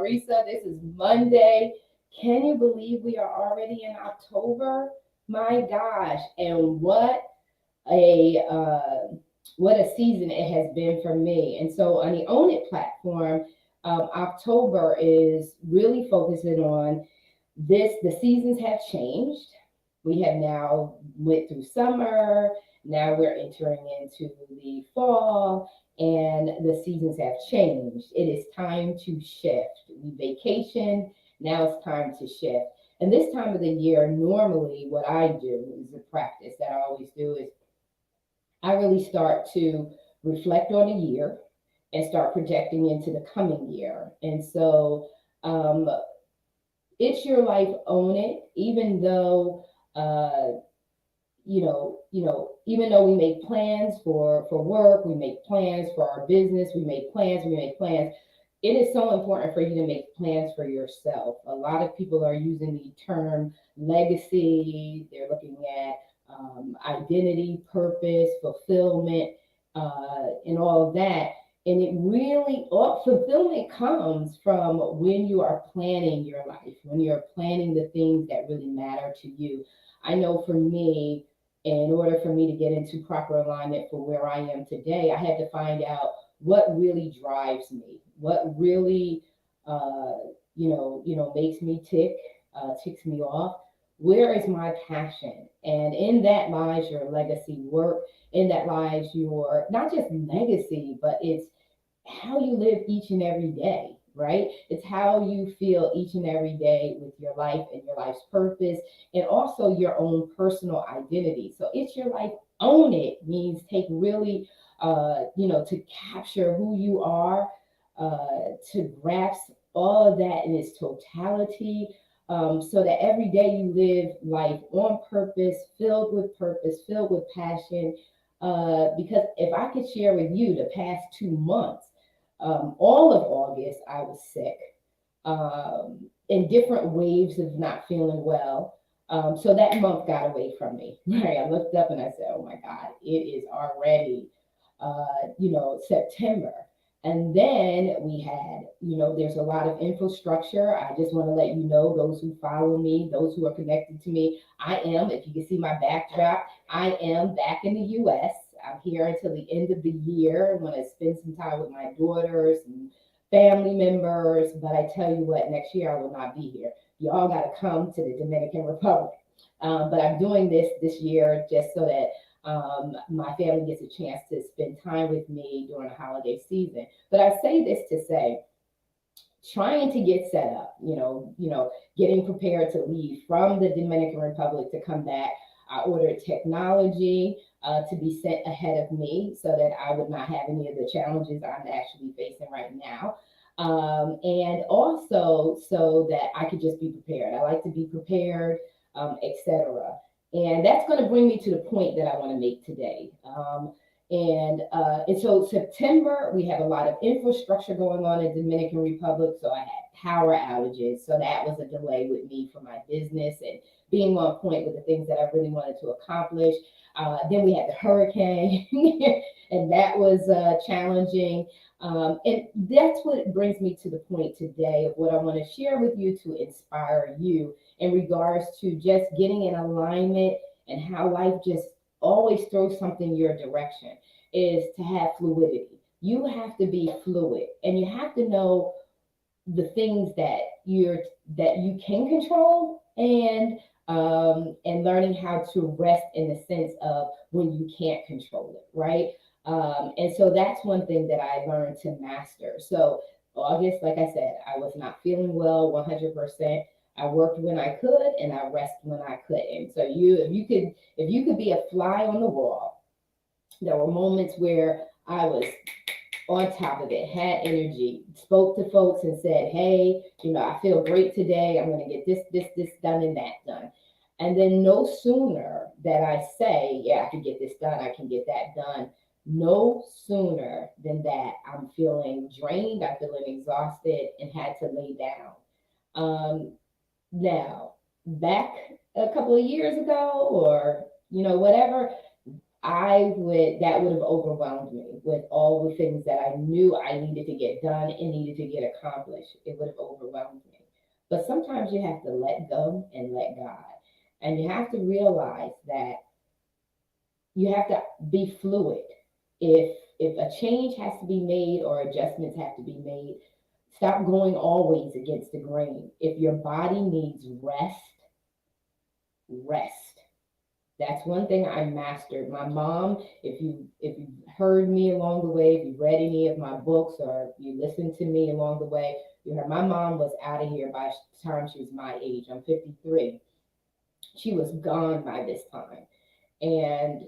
Marissa. This is Monday. Can you believe we are already in October? My gosh! And a uh, what a season it has been for me. And so on the Own It platform, October is really focusing on this. The seasons have changed. We have now went through summer. Now we're entering into the fall, and the seasons have changed. It is time to shift. We vacation. Now it's time to shift. And this time of the year, normally what I do is a practice that I always do is I really start to reflect on a year and start projecting into the coming year. And so um, it's your life, own it, even though even though we make plans for work, we make plans for our business, we make plans. It is so important for you to make plans for yourself. A lot of people are using the term legacy. They're looking at identity, purpose, fulfillment, and all of that. And it really, all fulfillment comes from when you are planning your life, when you're planning the things that really matter to you. I know for me, in order for me to get into proper alignment for where I am today, I had to find out what really drives me, what really, uh, makes me tick, ticks me off. Where is my passion? And in that lies your legacy work. In that lies your not just legacy, but it's how you live each and every day, right? It's how you feel each and every day with your life and your life's purpose, and also your own personal identity. So it's your life, own it means take really, to capture who you are, to grasp all of that in its totality. So that every day you live life on purpose, filled with passion. Because if I could share with you the past 2 months, all of August, I was sick in different waves of not feeling well. So that month got away from me. Right. I looked up and I said, oh my God, it is already, September. And then we had, there's a lot of infrastructure. I just want to let you know, those who follow me, those who are connected to me, I am, if you can see my backdrop, I am back in the US. I'm here until the end of the year. I'm going to spend some time with my daughters and family members. But I tell you what, next year I will not be here. Y'all got to come to the Dominican Republic. But I'm doing this year just so that my family gets a chance to spend time with me during the holiday season. But I say this to say, trying to get set up, getting prepared to leave from the Dominican Republic to come back. I ordered technology to be sent ahead of me so that I would not have any of the challenges I'm actually facing right now. And also so that I could just be prepared. I like to be prepared, etc. And that's going to bring me to the point that I want to make today. And so September, we have a lot of infrastructure going on in Dominican Republic. So I had power outages. So that was a delay with me for my business and being on point with the things that I really wanted to accomplish. Then we had the hurricane, and that was challenging. And that's what brings me to the point today of what I want to share with you to inspire you in regards to just getting in alignment and how life just always throws something your direction is to have fluidity. You have to be fluid, and you have to know the things that you can control, and learning how to rest in the sense of when you can't control it, right? And so that's one thing that I learned to master. So August, like I said, I was not feeling well 100%. I worked when I could and I rest when I couldn't. So if you could be a fly on the wall, there were moments where I was on top of it, had energy, spoke to folks and said, hey, I feel great today. I'm going to get this done and that done. And then no sooner that I say, yeah, I can get this done, I can get that done. No sooner than that, I'm feeling drained, I'm feeling exhausted, and had to lay down. Now, back a couple of years ago, or whatever, that would have overwhelmed me with all the things that I knew I needed to get done and needed to get accomplished. It would have overwhelmed me. But sometimes you have to let go and let God. And you have to realize that you have to be fluid. If a change has to be made or adjustments have to be made, stop going always against the grain. If your body needs rest, rest. That's one thing I mastered. My mom, if you heard me along the way, if you read any of my books or you listened to me along the way, you heard my mom was out of here by the time she was my age. I'm 53. She was gone by this time. And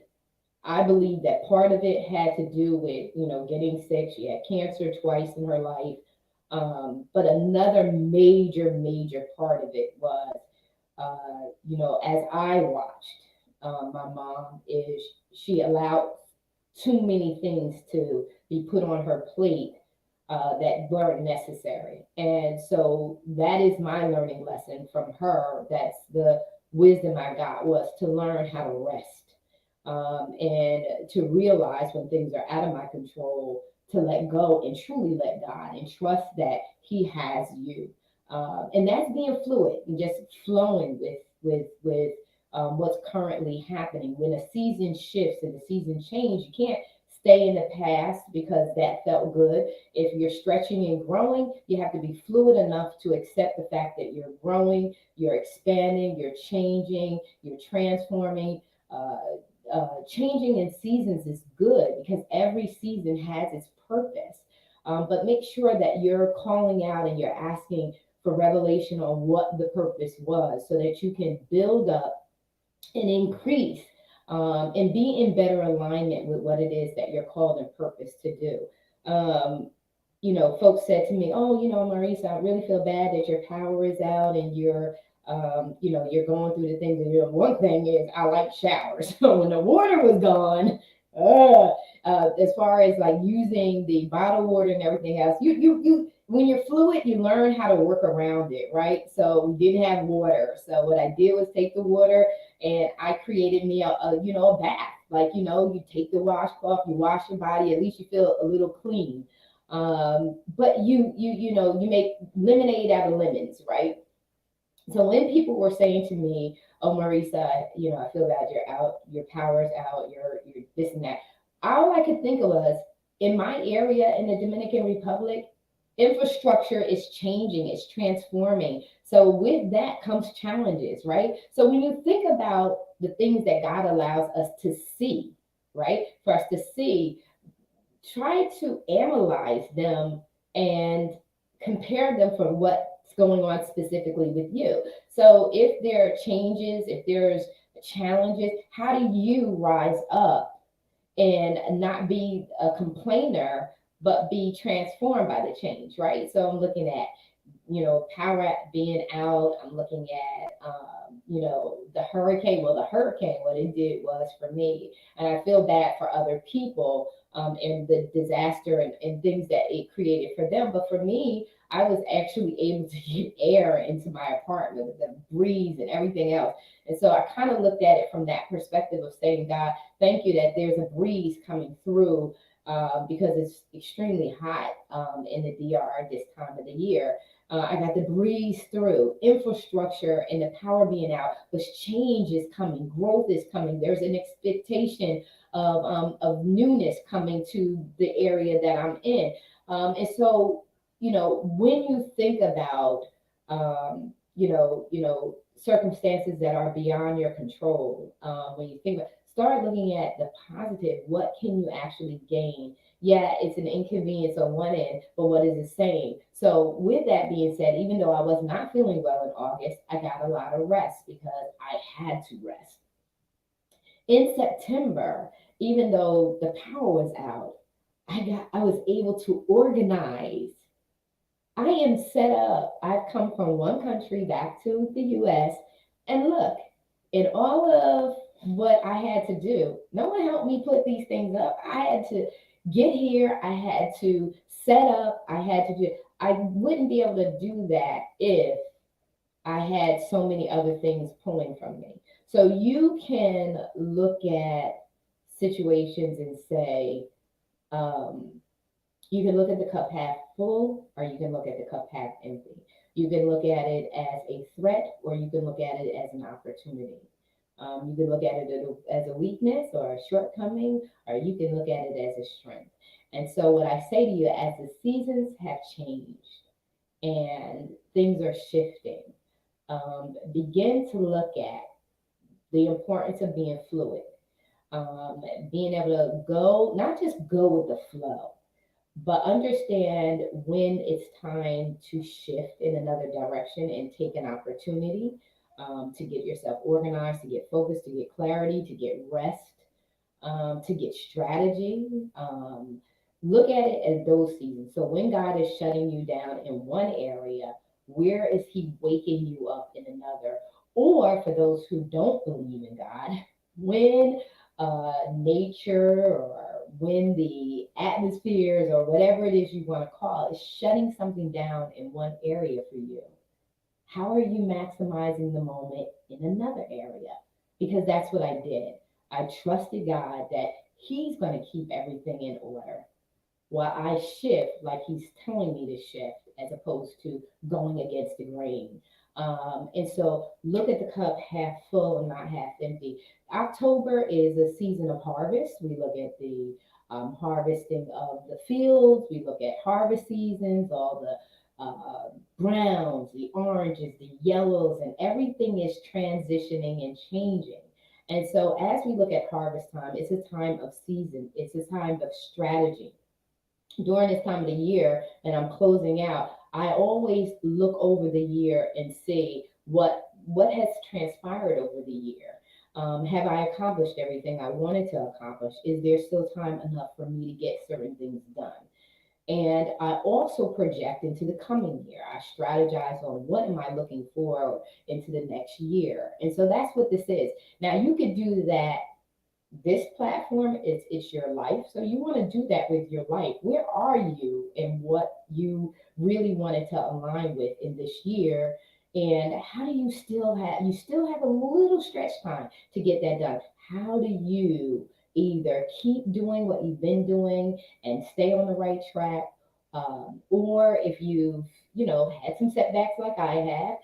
I believe that part of it had to do with, getting sick. She had cancer twice in her life. But another major, major part of it was, as I watched my mom, is she allowed too many things to be put on her plate that weren't necessary. And so that is my learning lesson from her. That's the wisdom I got, was to learn how to rest, and to realize when things are out of my control, to let go and truly let God and trust that He has you. And that's being fluid and just flowing with what's currently happening. When a season shifts and the season change, you can't stay in the past because that felt good. If you're stretching and growing, you have to be fluid enough to accept the fact that you're growing, you're expanding, you're changing, you're transforming. Changing in seasons is good because every season has its purpose. But make sure that you're calling out and you're asking for revelation on what the purpose was so that you can build up and increase, and be in better alignment with what it is that you're called and purpose to do. Folks said to me, "Oh, Marisa, I really feel bad that your power is out and you're going through the things." And one thing is, I like showers. So when the water was gone, as far as like using the bottled water and everything else, when you're fluid, you learn how to work around it, right? So we didn't have water. So what I did was take the water and I created me a bath. Like, you take the washcloth, you wash your body, at least you feel a little clean. But you make lemonade out of lemons, right? So when people were saying to me, "Oh, Marisa, I feel bad. You're out. Your power's out. You're this and that," all I could think of was, in my area in the Dominican Republic, infrastructure is changing. It's transforming. So with that comes challenges, right? So when you think about the things that God allows us to see, right, for us to see, try to analyze them and compare them for what's going on specifically with you. So if there are changes, if there's challenges, how do you rise up and not be a complainer, but be transformed by the change, right? So I'm looking at, power being out. I'm looking at, the hurricane. Well, the hurricane, what it did was for me, and I feel bad for other people, and the disaster and things that it created for them. But for me, I was actually able to get air into my apartment with the breeze and everything else. And so I kind of looked at it from that perspective of saying, God, thank you that there's a breeze coming through, because it's extremely hot, in the DR this time of the year. I got to breeze through infrastructure and the power being out, but change is coming, growth is coming. There's an expectation of newness coming to the area that I'm in. And so, when you think about, circumstances that are beyond your control, when you think about, start looking at the positive. What can you actually gain? Yeah, it's an inconvenience on one end, but what is it saying? So, with that being said, even though I was not feeling well in August, I got a lot of rest because I had to rest. In September, even though the power was out, I was able to organize. I am set up. I've come from one country back to the US. And look, in all of what I had to do, no one helped me put these things up. I had to get here. I had to set up. I had to do. I wouldn't be able to do that if I had so many other things pulling from me. So you can look at situations and say, um, you can look at the cup half full or you can look at the cup half empty. You can look at it as a threat or you can look at it as an opportunity. You can look at it as a weakness or a shortcoming, or you can look at it as a strength. And so, what I say to you, as the seasons have changed and things are shifting, begin to look at the importance of being fluid, being able to go, not just go with the flow, but understand when it's time to shift in another direction and take an opportunity, to get yourself organized, to get focused, to get clarity, to get rest, to get strategy. Look at it as those seasons. So when God is shutting you down in one area, where is He waking you up in another? Or for those who don't believe in God, when nature or when the atmospheres or whatever it is you want to call is shutting something down in one area for you, how are you maximizing the moment in another area? Because that's what I did. I trusted God that He's going to keep everything in order while I shift like He's telling me to shift, as opposed to going against the grain. And so look at the cup half full and not half empty. October is a season of harvest. We look at the harvesting of the fields, we look at harvest seasons, all the browns, the oranges, the yellows, and everything is transitioning and changing. And so, as we look at harvest time, it's a time of season, it's a time of strategy. During this time of the year, and I'm closing out, I always look over the year and see what has transpired over the year. Have I accomplished everything I wanted to accomplish? Is there still time enough for me to get certain things done? And I also project into the coming year. I strategize on what am I looking for into the next year. And so that's what this is. Now you could do that. This platform is it's your life, so you want to do that with your life. Where are you and what you really wanted to align with in this year, and how do you still have a little stretch time to get that done? How do you either keep doing what you've been doing and stay on the right track, or if you've had some setbacks like I have,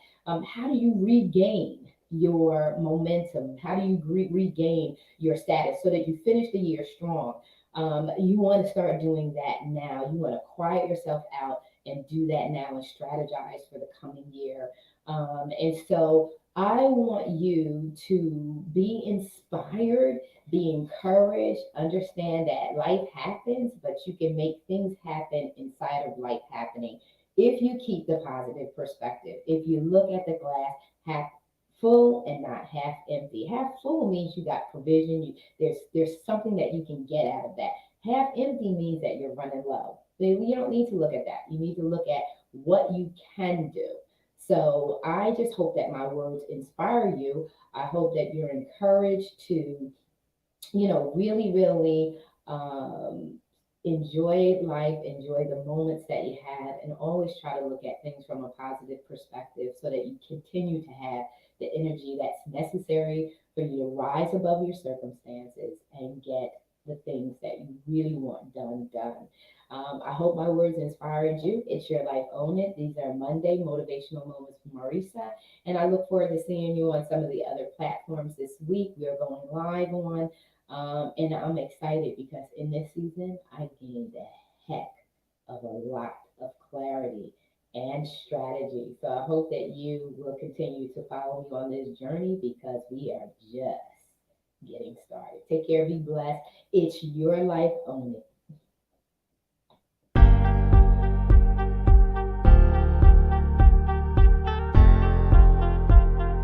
how do you regain your momentum? How do you regain your status so that you finish the year strong? You want to start doing that now. You want to quiet yourself out and do that now and strategize for the coming year. And so I want you to be inspired, be encouraged, understand that life happens, but you can make things happen inside of life happening if you keep the positive perspective. If you look at the glass half full and not half empty. Half full means you got provision. There's something that you can get out of that. Half empty means that you're running low. So you don't need to look at that. You need to look at what you can do. So I just hope that my words inspire you. I hope that you're encouraged to really, really enjoy life, enjoy the moments that you have, and always try to look at things from a positive perspective so that you continue to have the energy that's necessary for you to rise above your circumstances and get the things that you really want done. I hope my words inspired you. It's your life, own it. These are Monday motivational moments from Marissa, and I look forward to seeing you on some of the other platforms this week. We are going live on and I'm excited because in this season, I gained a heck of a lot of clarity and strategy. So I hope that you will continue to follow me on this journey because we are just getting started. Take care, be blessed. It's your life, own it.